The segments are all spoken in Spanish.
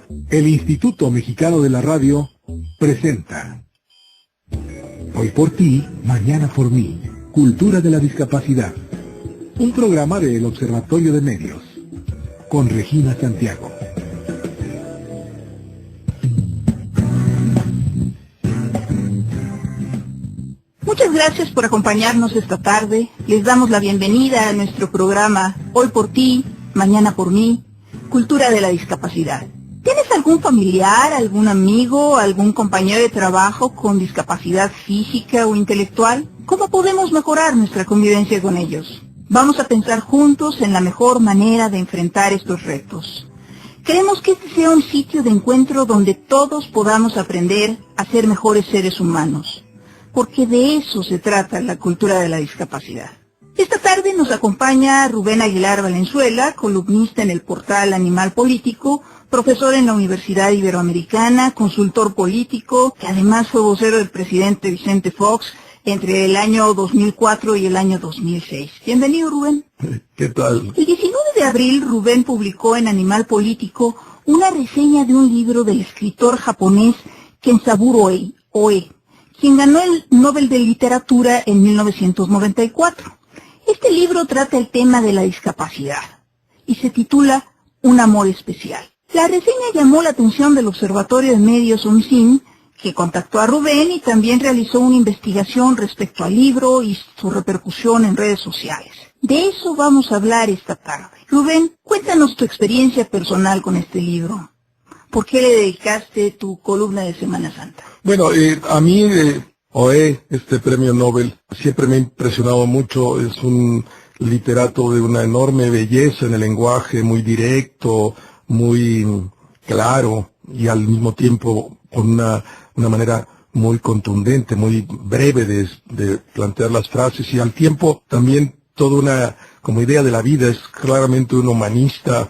El Instituto Mexicano de la Radio presenta Hoy por ti, mañana por mí, Cultura de la Discapacidad. Un programa del Observatorio de Medios, con Regina Santiago. Muchas gracias por acompañarnos esta tarde. Les damos la bienvenida a nuestro programa Hoy por ti, mañana por mí, Cultura de la Discapacidad. ¿Tienes algún familiar, algún amigo, algún compañero de trabajo con discapacidad física o intelectual? ¿Cómo podemos mejorar nuestra convivencia con ellos? Vamos a pensar juntos en la mejor manera de enfrentar estos retos. Queremos que este sea un sitio de encuentro donde todos podamos aprender a ser mejores seres humanos, porque de eso se trata la cultura de la discapacidad. Esta tarde nos acompaña Rubén Aguilar Valenzuela, columnista en el portal Animal Político, profesor en la Universidad Iberoamericana, consultor político, que además fue vocero del presidente Vicente Fox entre el año 2004 y el año 2006. Bienvenido, Rubén. ¿Qué tal? El 19 de abril, Rubén publicó en Animal Político una reseña de un libro del escritor japonés Kenzaburo Oe, quien ganó el Nobel de Literatura en 1994. Este libro trata el tema de la discapacidad y se titula Un amor especial. La reseña llamó la atención del Observatorio de Medios UNCIN, que contactó a Rubén y también realizó una investigación respecto al libro y su repercusión en redes sociales. De eso vamos a hablar esta tarde. Rubén, cuéntanos tu experiencia personal con este libro. ¿Por qué le dedicaste tu columna de Semana Santa? Bueno, a mí Oe, este premio Nobel, siempre me ha impresionado mucho. Es un literato de una enorme belleza en el lenguaje, muy directo, muy claro y al mismo tiempo con una manera muy contundente, muy breve de plantear las frases, y al tiempo también toda una como idea de la vida. Es claramente un humanista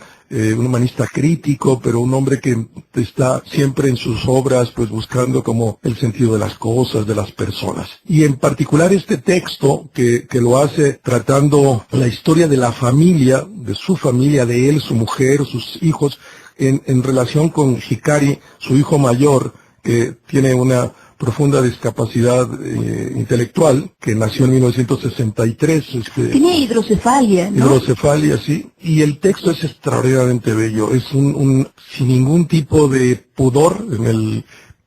crítico, pero un hombre que está siempre en sus obras pues buscando como el sentido de las cosas, de las personas. Y en particular este texto que lo hace tratando la historia de la familia, de su familia, de él, su mujer, sus hijos, en relación con Hikari, su hijo mayor, que tiene una profunda discapacidad intelectual, que nació en 1963. Tiene hidrocefalia, ¿no? Hidrocefalia, sí. Y el texto es extraordinariamente bello. Es sin ningún tipo de pudor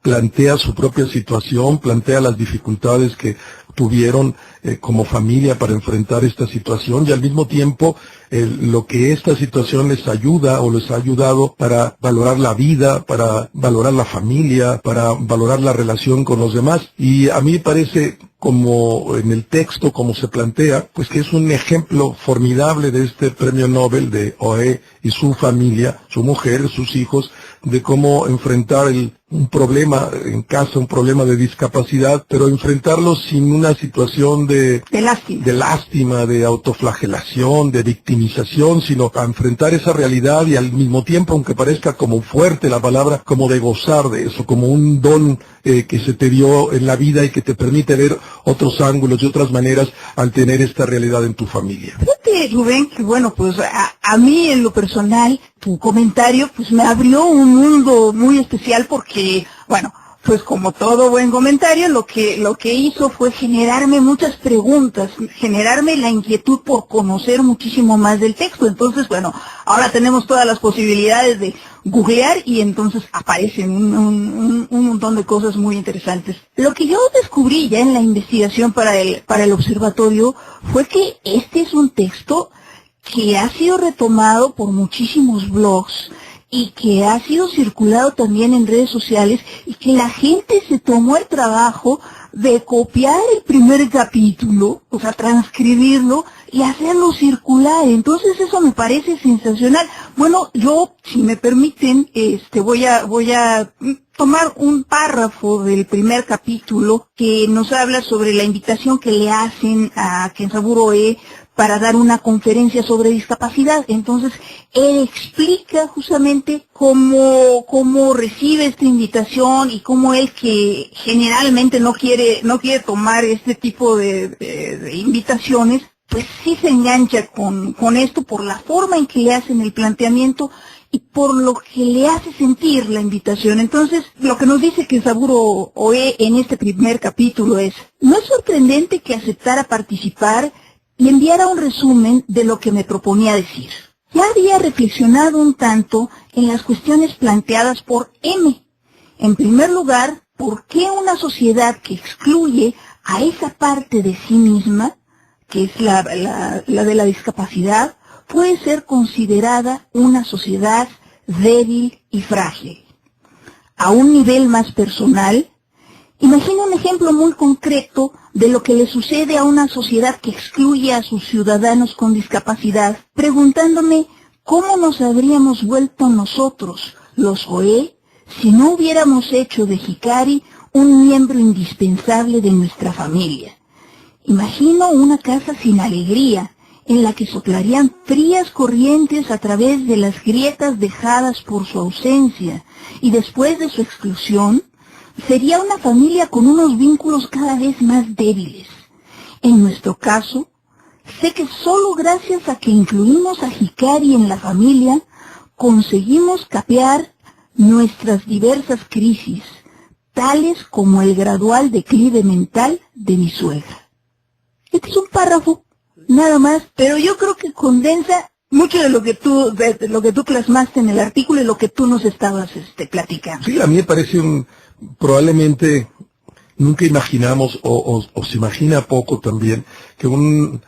plantea su propia situación, plantea las dificultades que tuvieron como familia para enfrentar esta situación, y al mismo tiempo lo que esta situación les ayuda o les ha ayudado para valorar la vida, para valorar la familia, para valorar la relación con los demás. Y a mí me parece, como en el texto, como se plantea, pues que es un ejemplo formidable de este premio Nobel de Oe y su familia, su mujer, sus hijos, de cómo enfrentar un problema en casa, un problema de discapacidad, pero enfrentarlo sin una situación de lástima, de autoflagelación, de victimización, sino a enfrentar esa realidad y al mismo tiempo, aunque parezca como fuerte la palabra, como de gozar de eso, como un don que se te dio en la vida y que te permite ver otros ángulos y otras maneras al tener esta realidad en tu familia. Fíjate, Rubén, que bueno, pues a mí en lo personal, tu comentario pues me abrió un mundo muy especial porque, bueno, pues como todo buen comentario, lo que hizo fue generarme muchas preguntas, generarme la inquietud por conocer muchísimo más del texto. Entonces, bueno, ahora tenemos todas las posibilidades de googlear y entonces aparecen un montón de cosas muy interesantes. Lo que yo descubrí ya en la investigación para el observatorio fue que este es un texto que ha sido retomado por muchísimos blogs y que ha sido circulado también en redes sociales, y que la gente se tomó el trabajo de copiar el primer capítulo, o sea, transcribirlo y hacerlo circular. Entonces eso me parece sensacional. Bueno, yo, si me permiten, voy a tomar un párrafo del primer capítulo que nos habla sobre la invitación que le hacen a Kenzaburo Oe para dar una conferencia sobre discapacidad. Entonces, él explica justamente cómo recibe esta invitación y cómo él, que generalmente no quiere tomar este tipo de invitaciones, pues sí se engancha con esto por la forma en que le hacen el planteamiento y por lo que le hace sentir la invitación. Entonces, lo que nos dice Kenzaburo Oe en este primer capítulo es: no es sorprendente que aceptara participar y enviara un resumen de lo que me proponía decir. Ya había reflexionado un tanto en las cuestiones planteadas por M. En primer lugar, ¿por qué una sociedad que excluye a esa parte de sí misma, que es la de la discapacidad, puede ser considerada una sociedad débil y frágil? A un nivel más personal, imagino un ejemplo muy concreto de lo que le sucede a una sociedad que excluye a sus ciudadanos con discapacidad, preguntándome cómo nos habríamos vuelto nosotros, los Oe, si no hubiéramos hecho de Hikari un miembro indispensable de nuestra familia. Imagino una casa sin alegría, en la que soplarían frías corrientes a través de las grietas dejadas por su ausencia, y después de su exclusión, sería una familia con unos vínculos cada vez más débiles. En nuestro caso, sé que solo gracias a que incluimos a Hikari en la familia, conseguimos capear nuestras diversas crisis, tales como el gradual declive mental de mi suegra. Este es un párrafo, nada más, pero yo creo que condensa mucho de lo que tú plasmaste en el artículo y lo que tú nos estabas platicando. Sí, a mí me parece probablemente nunca imaginamos, o se imagina poco también, que un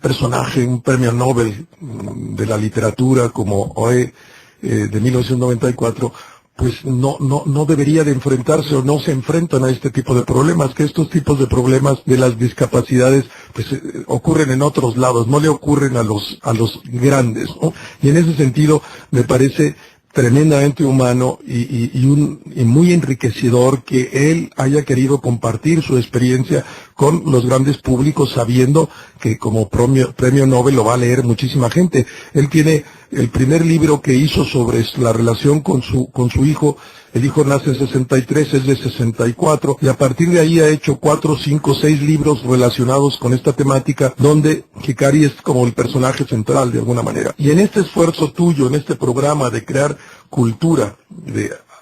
personaje, un premio Nobel de la literatura como Oe de 1994, pues no debería de enfrentarse o no se enfrentan a este tipo de problemas, que estos tipos de problemas de las discapacidades pues ocurren en otros lados, no le ocurren a los grandes, ¿no? Y en ese sentido me parece tremendamente humano y muy enriquecedor que él haya querido compartir su experiencia con los grandes públicos, sabiendo que como premio Nobel lo va a leer muchísima gente. Él tiene el primer libro que hizo sobre la relación con su hijo. El hijo nace en 63, es de 64, y a partir de ahí ha hecho 4, 5, 6 libros relacionados con esta temática, donde Hikari es como el personaje central de alguna manera. Y en este esfuerzo tuyo, en este programa de crear cultura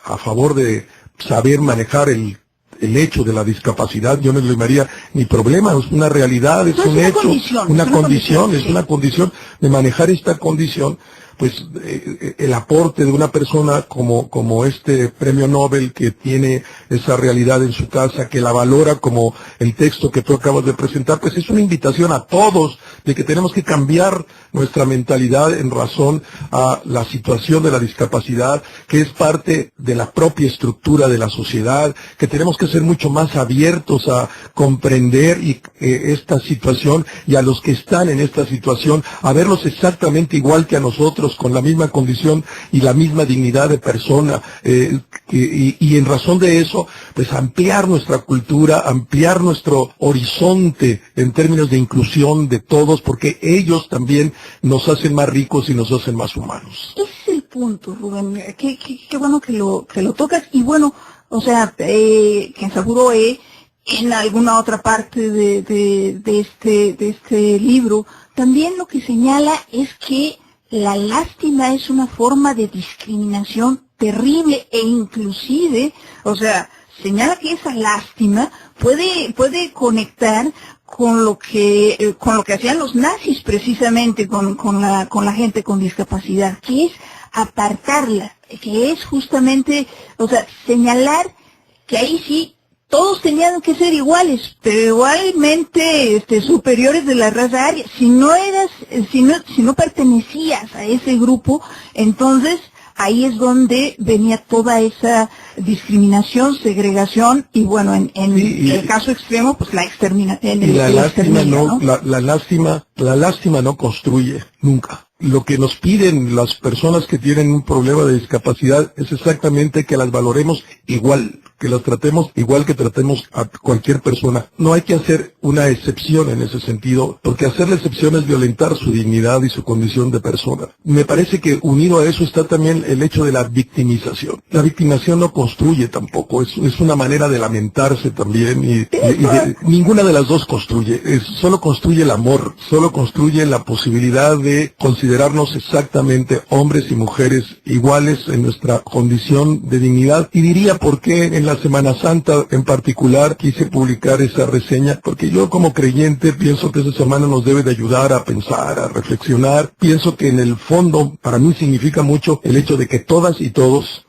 a favor de saber manejar el hecho de la discapacidad, yo no lo llamaría ni problema, es una realidad, es un hecho, una condición de manejar esta condición. Pues el aporte de una persona como este premio Nobel, que tiene esa realidad en su casa, que la valora como el texto que tú acabas de presentar, pues es una invitación a todos de que tenemos que cambiar nuestra mentalidad en razón a la situación de la discapacidad, que es parte de la propia estructura de la sociedad, que tenemos que ser mucho más abiertos a comprender esta situación, y a los que están en esta situación, a verlos exactamente igual que a nosotros, con la misma condición y la misma dignidad de persona, y en razón de eso, pues ampliar nuestra cultura, ampliar nuestro horizonte en términos de inclusión de todos, porque ellos también nos hacen más ricos y nos hacen más humanos. Ese es el punto, Rubén. Qué bueno que lo tocas. Y bueno, o sea, Kenzaburo Oe, en alguna otra parte de este libro, también lo que señala es que la lástima es una forma de discriminación terrible, e inclusive, o sea, señala que esa lástima puede conectar con lo que hacían los nazis precisamente con la gente con discapacidad, que es apartarla, que es justamente, o sea, señalar que ahí sí todos tenían que ser iguales, pero igualmente superiores de la raza aria. Si no pertenecías a ese grupo, entonces ahí es donde venía toda esa discriminación, segregación, y bueno, en el caso extremo, pues la exterminación. Y la lástima no construye nunca. Lo que nos piden las personas que tienen un problema de discapacidad es exactamente que las valoremos igual, que las tratemos igual que tratemos a cualquier persona. No hay que hacer una excepción en ese sentido, porque hacer la excepción es violentar su dignidad y su condición de persona. Me parece que unido a eso está también el hecho de la victimización. La victimización no construye tampoco, es una manera de lamentarse también, y ninguna de las dos construye. Solo construye el amor, solo construye la posibilidad de considerar considerarnos exactamente hombres y mujeres iguales en nuestra condición de dignidad. Y diría por qué en la Semana Santa en particular quise publicar esa reseña, porque yo como creyente pienso que esa semana nos debe de ayudar a pensar, a reflexionar. Pienso que en el fondo para mí significa mucho el hecho de que todas y todos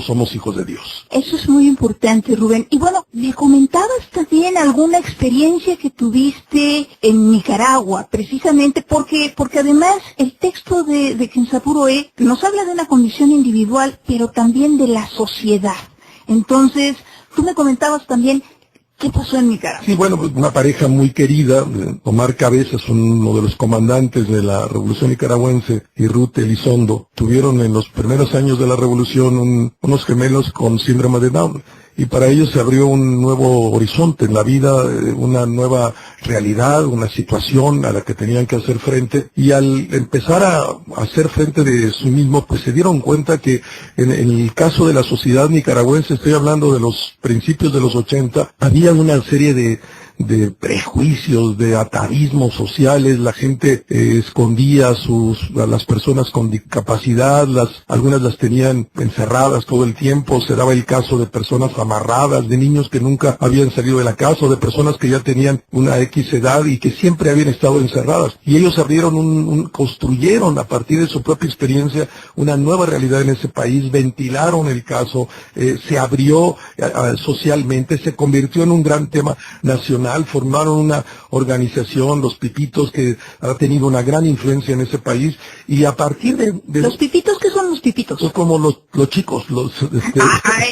somos hijos de Dios. Eso es muy importante, Rubén. Y bueno, me comentabas también alguna experiencia que tuviste en Nicaragua, precisamente porque además el texto de Kensapuro E nos habla de una condición individual, pero también de la sociedad. Entonces, tú me comentabas también ¿qué pasó en Nicaragua? Sí, bueno, pues una pareja muy querida, Omar Cabezas, uno de los comandantes de la Revolución Nicaragüense, y Ruth Elizondo, tuvieron en los primeros años de la Revolución unos gemelos con síndrome de Down. Y para ellos se abrió un nuevo horizonte en la vida, una nueva realidad, una situación a la que tenían que hacer frente. Y al empezar a hacer frente de sí mismo, pues se dieron cuenta que en el caso de la sociedad nicaragüense, estoy hablando de los principios de los 80, había una serie de prejuicios, de atavismos sociales. La gente escondía a las personas con discapacidad, algunas las tenían encerradas todo el tiempo. Se daba el caso de personas amarradas, de niños que nunca habían salido de la casa, o de personas que ya tenían una X edad y que siempre habían estado encerradas. Y ellos abrieron construyeron a partir de su propia experiencia una nueva realidad en ese país, ventilaron el caso, se abrió socialmente, se convirtió en un gran tema nacional. Formaron una organización, los Pipitos, que ha tenido una gran influencia en ese país, y a partir de ¿Los Pipitos qué son los Pipitos? Son como los chicos,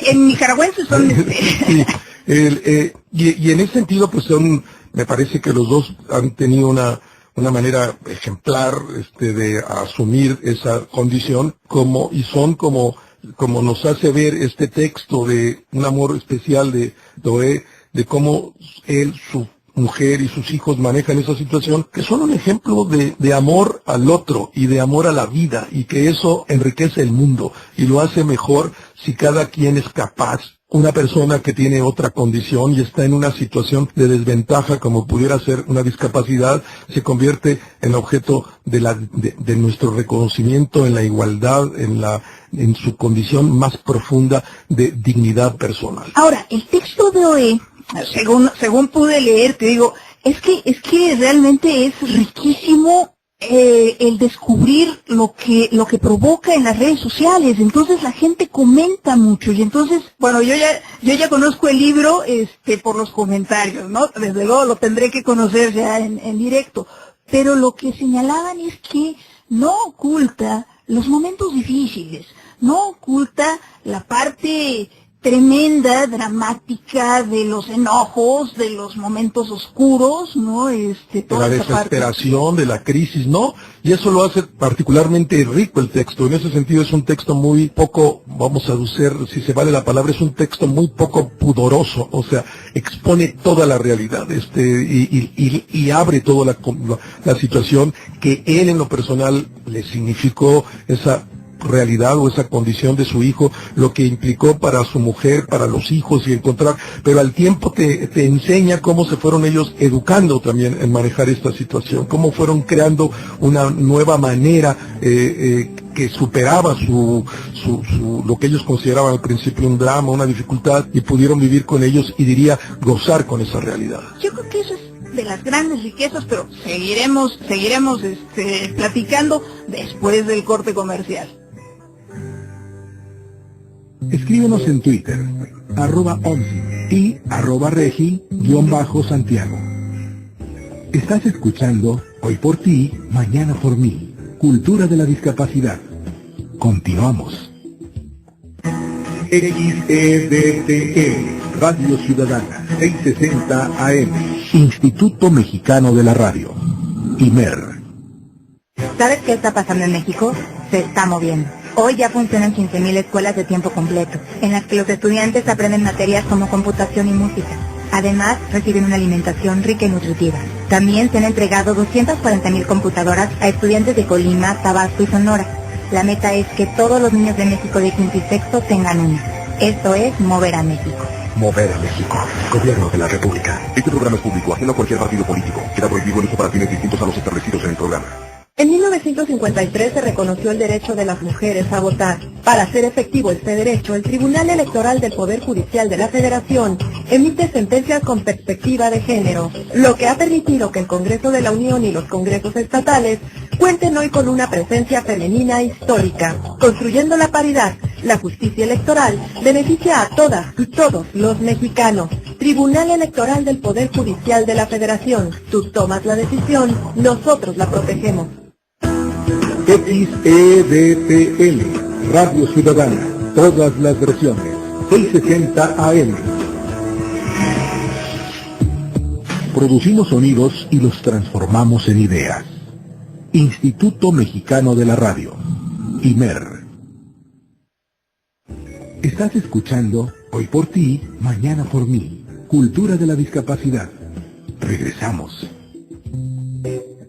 en nicaragüenses son sí, y en ese sentido, pues me parece que los dos han tenido una manera ejemplar de asumir esa condición, son como nos hace ver este texto de Un amor especial de Doé, de cómo él, su mujer y sus hijos manejan esa situación, que son un ejemplo de amor al otro y de amor a la vida, y que eso enriquece el mundo y lo hace mejor si cada quien es capaz. Una persona que tiene otra condición y está en una situación de desventaja, como pudiera ser una discapacidad, se convierte en objeto de nuestro reconocimiento, en la igualdad, en su condición más profunda de dignidad personal. Ahora, el texto de OE, según pude leer, te digo, es que realmente es riquísimo el descubrir lo que provoca en las redes sociales. Entonces la gente comenta mucho, y entonces, bueno, yo ya conozco el libro por los comentarios, ¿no? Desde luego lo tendré que conocer ya en directo, pero lo que señalaban es que no oculta los momentos difíciles, no oculta la parte tremenda, dramática de los enojos, de los momentos oscuros, ¿no? Toda la desesperación, de la crisis, ¿no? Y eso lo hace particularmente rico el texto. En ese sentido es un texto muy poco, vamos a decir, si se vale la palabra, es un texto muy poco pudoroso, o sea, expone toda la realidad, y abre toda la situación que él en lo personal le significó esa realidad o esa condición de su hijo, lo que implicó para su mujer, para los hijos, y encontrar, pero al tiempo te enseña cómo se fueron ellos educando también en manejar esta situación, cómo fueron creando una nueva manera que superaba lo que ellos consideraban al principio un drama, una dificultad, y pudieron vivir con ellos y diría gozar con esa realidad. Yo creo que eso es de las grandes riquezas, pero seguiremos platicando después del corte comercial. Escríbenos en Twitter, @onsi y @regi_Santiago. Estás escuchando Hoy por ti, mañana por mí. Cultura de la discapacidad. Continuamos. XEDTM, Radio Ciudadana, 660 AM. Instituto Mexicano de la Radio. IMER. ¿Sabes qué está pasando en México? Se está moviendo. Hoy ya funcionan 15.000 escuelas de tiempo completo, en las que los estudiantes aprenden materias como computación y música. Además, reciben una alimentación rica y nutritiva. También se han entregado 240.000 computadoras a estudiantes de Colima, Tabasco y Sonora. La meta es que todos los niños de México de quinto y sexto tengan una. Esto es Mover a México. Mover a México. Gobierno de la República. Este programa es público, ajeno a cualquier partido político. Queda prohibido el uso para fines distintos a los establecidos en el programa. En 1953 se reconoció el derecho de las mujeres a votar. Para hacer efectivo este derecho, el Tribunal Electoral del Poder Judicial de la Federación emite sentencias con perspectiva de género, lo que ha permitido que el Congreso de la Unión y los congresos estatales cuenten hoy con una presencia femenina histórica. Construyendo la paridad, la justicia electoral beneficia a todas y todos los mexicanos. Tribunal Electoral del Poder Judicial de la Federación. Tú tomas la decisión, nosotros la protegemos. XEDPL, Radio Ciudadana, todas las versiones, 660 AM. Producimos sonidos y los transformamos en ideas. Instituto Mexicano de la Radio, IMER. Estás escuchando Hoy por ti, mañana por mí, Cultura de la Discapacidad. Regresamos.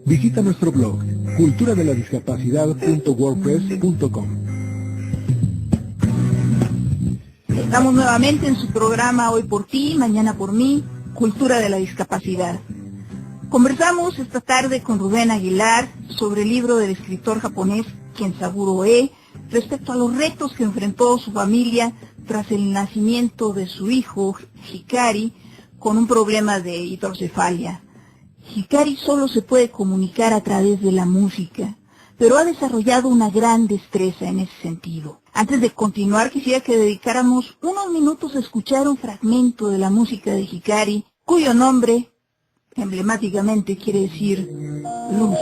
Visita nuestro blog, culturadeladiscapacidad.wordpress.com. Estamos nuevamente en su programa Hoy por ti, mañana por mí, Cultura de la Discapacidad. Conversamos esta tarde con Rubén Aguilar sobre el libro del escritor japonés Kenzaburo Oe respecto a los retos que enfrentó su familia tras el nacimiento de su hijo, Hikari, con un problema de hidrocefalia. Hikari solo se puede comunicar a través de la música, pero ha desarrollado una gran destreza en ese sentido. Antes de continuar, quisiera que dedicáramos unos minutos a escuchar un fragmento de la música de Hikari, cuyo nombre emblemáticamente quiere decir luz.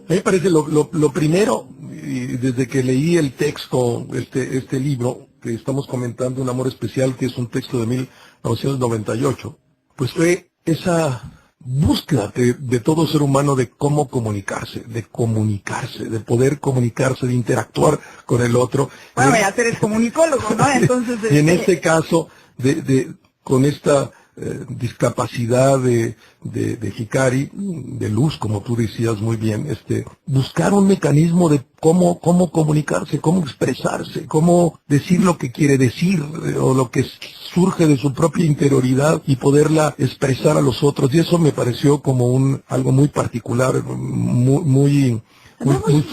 A mí me parece lo primero, y desde que leí el texto, este libro que estamos comentando, Un amor especial, que es un texto de 1998, pues fue esa búsqueda de todo ser humano de cómo comunicarse, de poder comunicarse, de interactuar con el otro. Bueno, ya eres comunicólogo, ¿no? Entonces, y en este caso, con esta discapacidad de Hikari, de luz, como tú decías muy bien, buscar un mecanismo de cómo comunicarse, cómo expresarse, cómo decir lo que quiere decir, o lo que surge de su propia interioridad y poderla expresar a los otros. Y eso me pareció como algo muy particular, muy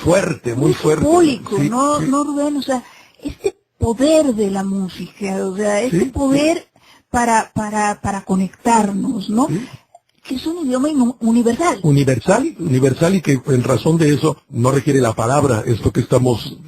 fuerte, muy fuerte. Simbólico, sí, ¿no, sí. ¿no, Rubén? O sea, este poder de la música, o sea, este poder para conectarnos, ¿no? Sí. Que es un idioma universal. Universal, y que en razón de eso no requiere la palabra, esto que estamos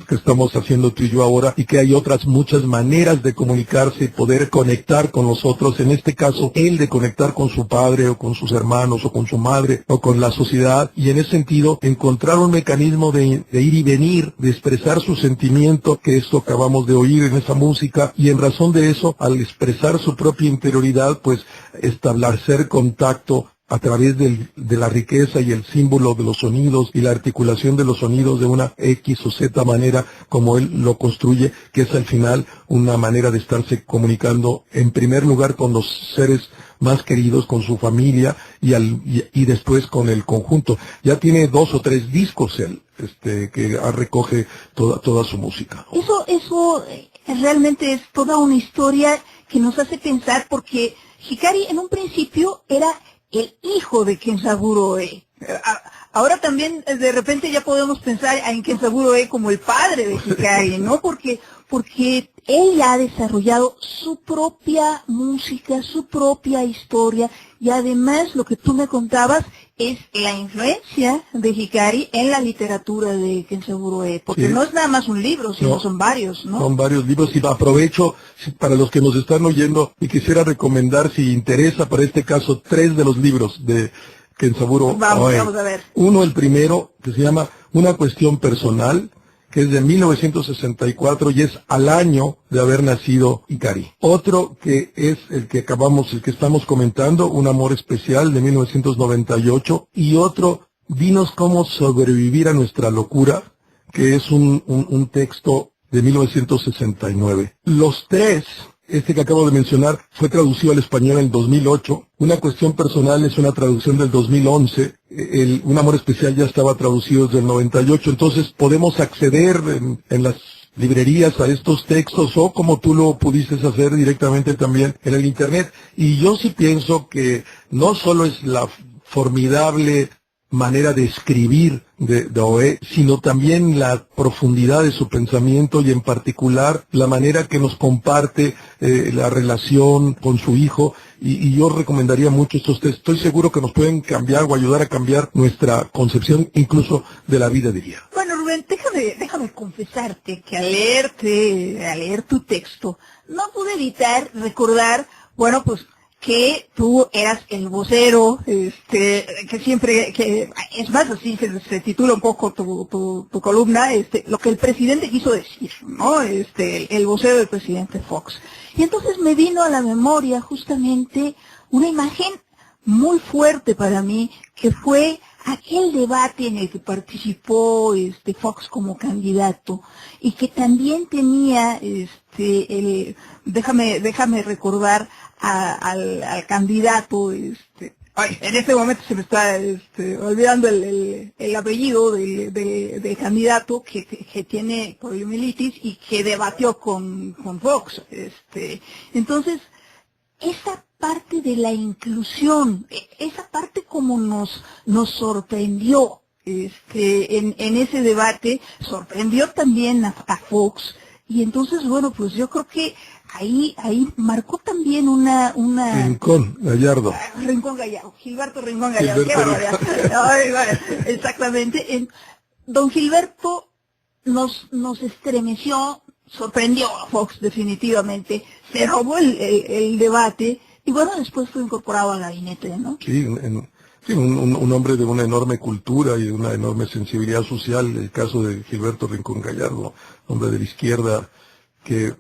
haciendo tú y yo ahora, y que hay otras muchas maneras de comunicarse y poder conectar con los otros. En este caso, él de conectar con su padre o con sus hermanos o con su madre o con la sociedad, y en ese sentido encontrar un mecanismo de ir y venir, de expresar su sentimiento, que esto acabamos de oír en esa música, y en razón de eso, al expresar su propia interioridad, pues establecer contacto a través de la riqueza y el símbolo de los sonidos y la articulación de los sonidos de una X o Z manera como él lo construye, que es al final una manera de estarse comunicando en primer lugar con los seres más queridos, con su familia y después con el conjunto. Ya tiene 2 o 3 discos él, que recoge toda su música. Eso realmente es toda una historia que nos hace pensar, porque Hikari en un principio era el hijo de Kenzaburo E. Ahora también de repente ya podemos pensar en Kenzaburo E como el padre de Hikari, ¿no? Porque él ha desarrollado su propia música, su propia historia, y además lo que tú me contabas es la influencia de Hikari en la literatura de Kenzaburo E, porque sí, no es nada más un libro, sino no, son varios, ¿no? Son varios libros, y aprovecho para los que nos están oyendo y quisiera recomendar, si interesa para este caso, 3 de los libros de Kenzaburo Vamos Oe. a ver. Uno, el primero, que se llama Una cuestión personal, que es de 1964 y es al año de haber nacido Hikari. Otro que es el que estamos comentando, Un amor especial, de 1998, y otro, Dinos cómo sobrevivir a nuestra locura, que es un texto de 1969. Los 3, que acabo de mencionar, fue traducido al español en 2008. Una cuestión personal es una traducción del 2011. Un amor especial ya estaba traducido desde el 98. Entonces podemos acceder en las librerías a estos textos, o como tú lo pudiste hacer directamente también en el internet. Y yo sí pienso que no solo es la formidable manera de escribir de Oe, sino también la profundidad de su pensamiento, y en particular la manera que nos comparte la relación con su hijo, y yo recomendaría mucho estos textos. Estoy seguro que nos pueden cambiar o ayudar a cambiar nuestra concepción incluso de la vida, diría. Bueno, Rubén, déjame confesarte que al leer tu texto, no pude evitar recordar, bueno, pues que tú eras el vocero, que siempre, es más, así se titula un poco tu columna, lo que el presidente quiso decir, ¿no? El vocero del presidente Fox. Y entonces me vino a la memoria justamente una imagen muy fuerte para mí, que fue aquel debate en el que participó Fox como candidato, y que también tenía déjame recordar al candidato, en este momento se me está olvidando el apellido del candidato que tiene poliomielitis y que debatió con Fox. Entonces, esa parte de la inclusión, esa parte como nos sorprendió en ese debate, sorprendió también a Fox, y entonces, bueno, pues yo creo que ahí marcó también una Rincón Gallardo. Rincón Gallardo, Gilberto Rincón Gallardo, qué barbaridad. Ay, bueno, exactamente. Don Gilberto nos estremeció, sorprendió a Fox definitivamente, se robó el debate, y bueno, después fue incorporado al gabinete, ¿no? Sí, un hombre de una enorme cultura y de una enorme sensibilidad social, el caso de Gilberto Rincón Gallardo, hombre de la izquierda que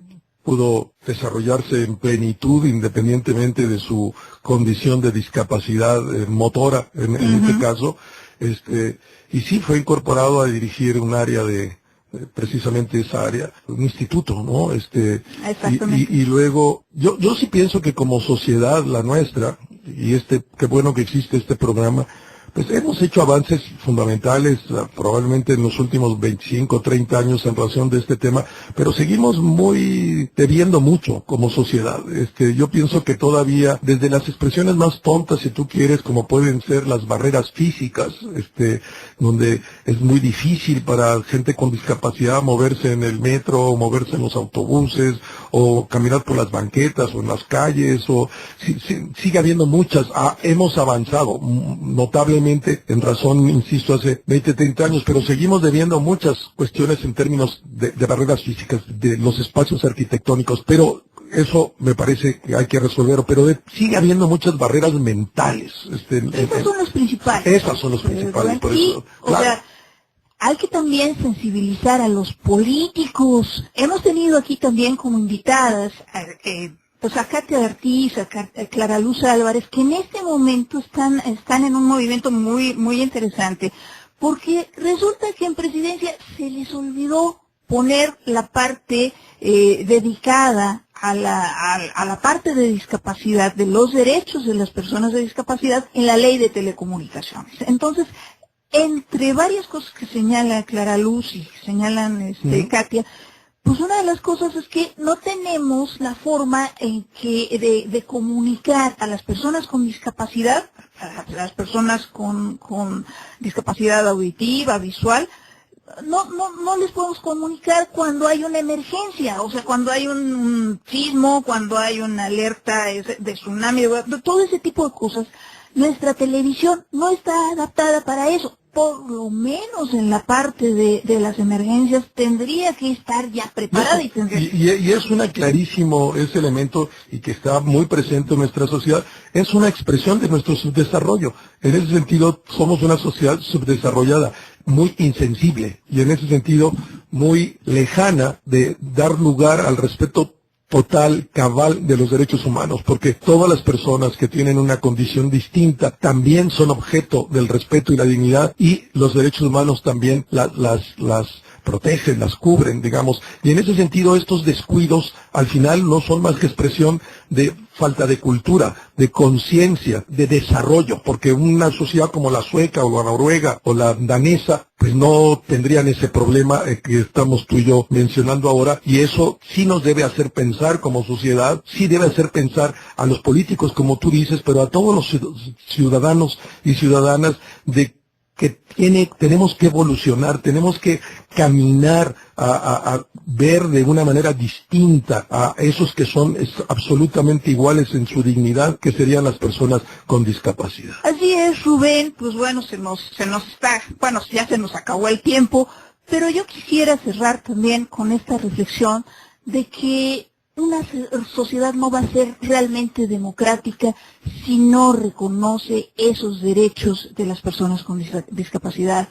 pudo desarrollarse en plenitud independientemente de su condición de discapacidad motora en este caso, y sí fue incorporado a dirigir un área precisamente esa área, un instituto, ¿no? Y luego, yo sí pienso que como sociedad, la nuestra, y qué bueno que existe este programa, pues hemos hecho avances fundamentales, probablemente en los últimos 25 o 30 años en relación de este tema, pero seguimos debiendo mucho como sociedad. Yo pienso que todavía, desde las expresiones más tontas, si tú quieres, como pueden ser las barreras físicas, donde es muy difícil para gente con discapacidad moverse en el metro, o moverse en los autobuses, o caminar por las banquetas, o en las calles, sigue habiendo muchas. Hemos avanzado notablemente, en razón, insisto, hace 20, 30 años, pero seguimos debiendo muchas cuestiones en términos de barreras físicas, de los espacios arquitectónicos, pero eso me parece que hay que resolverlo, pero sigue habiendo muchas barreras mentales. Esas son las principales. Esas son las principales, por eso. Claro. O sea, hay que también sensibilizar a los políticos. Hemos tenido aquí también como invitadas pues a Katia Ortiz, a Clara Luz Álvarez, que en este momento están en un movimiento muy interesante, porque resulta que en presidencia se les olvidó poner la parte dedicada a la parte de discapacidad, de los derechos de las personas de discapacidad en la ley de telecomunicaciones. Entonces, entre varias cosas que señala Clara Luz y que señalan Katia, pues una de las cosas es que no tenemos la forma en que de comunicar a las personas con discapacidad, a las personas con discapacidad auditiva, visual, no les podemos comunicar cuando hay una emergencia, o sea, cuando hay un sismo, cuando hay una alerta de tsunami, de todo ese tipo de cosas. Nuestra televisión no está adaptada para eso. Por lo menos en la parte de las emergencias tendría que estar ya preparada. Y es clarísimo ese elemento, y que está muy presente en nuestra sociedad, es una expresión de nuestro subdesarrollo. En ese sentido, somos una sociedad subdesarrollada, muy insensible, y en ese sentido muy lejana de dar lugar al respeto total, cabal de los derechos humanos, porque todas las personas que tienen una condición distinta también son objeto del respeto y la dignidad, y los derechos humanos también las protegen, las cubren, digamos. Y en ese sentido, estos descuidos al final no son más que expresión de falta de cultura, de conciencia, de desarrollo, porque una sociedad como la sueca o la noruega o la danesa pues no tendrían ese problema que estamos tú y yo mencionando ahora, y eso sí nos debe hacer pensar como sociedad, sí debe hacer pensar a los políticos, como tú dices, pero a todos los ciudadanos y ciudadanas, de que tenemos que evolucionar, tenemos que caminar a ver de una manera distinta a esos que son absolutamente iguales en su dignidad, que serían las personas con discapacidad. Así es, Rubén, pues bueno, ya se nos acabó el tiempo, pero yo quisiera cerrar también con esta reflexión de que una sociedad no va a ser realmente democrática si no reconoce esos derechos de las personas con discapacidad.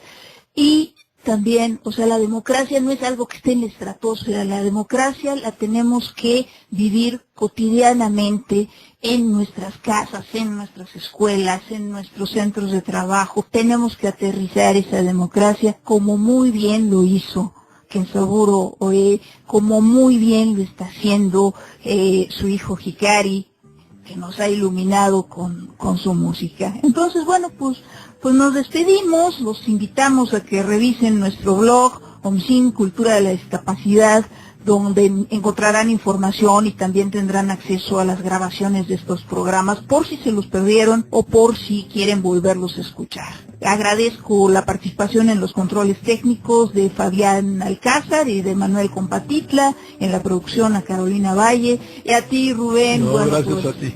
Y también, o sea, la democracia no es algo que esté en la estratosfera, la democracia la tenemos que vivir cotidianamente en nuestras casas, en nuestras escuelas, en nuestros centros de trabajo. Tenemos que aterrizar esa democracia como muy bien lo hizo Kenzaburo Oe, como muy bien lo está haciendo su hijo Hikari, que nos ha iluminado con su música. Entonces, bueno, pues nos despedimos, los invitamos a que revisen nuestro blog, OMSIN, Cultura de la Discapacidad, donde encontrarán información y también tendrán acceso a las grabaciones de estos programas por si se los perdieron o por si quieren volverlos a escuchar. Agradezco la participación en los controles técnicos de Fabián Alcázar y de Manuel Compatitla, en la producción a Carolina Valle, y a ti, Rubén. No, bueno, gracias pues, a ti.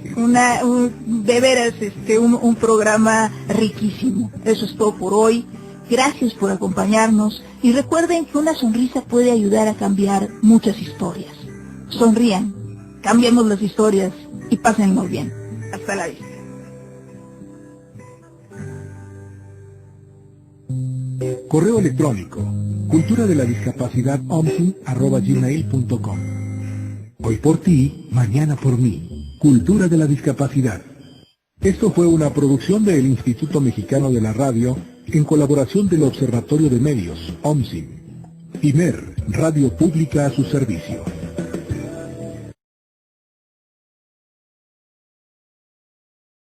De veras, un programa riquísimo. Eso es todo por hoy. Gracias por acompañarnos y recuerden que una sonrisa puede ayudar a cambiar muchas historias. Sonrían, cambiemos las historias y pásenlo bien. Hasta la vista. Correo electrónico, cultura de la discapacidad omsin@gmail.com. Hoy por ti, mañana por mí. Cultura de la discapacidad. Esto fue una producción del Instituto Mexicano de la Radio en colaboración del Observatorio de Medios, OMSIM. IMER, Radio Pública a su servicio.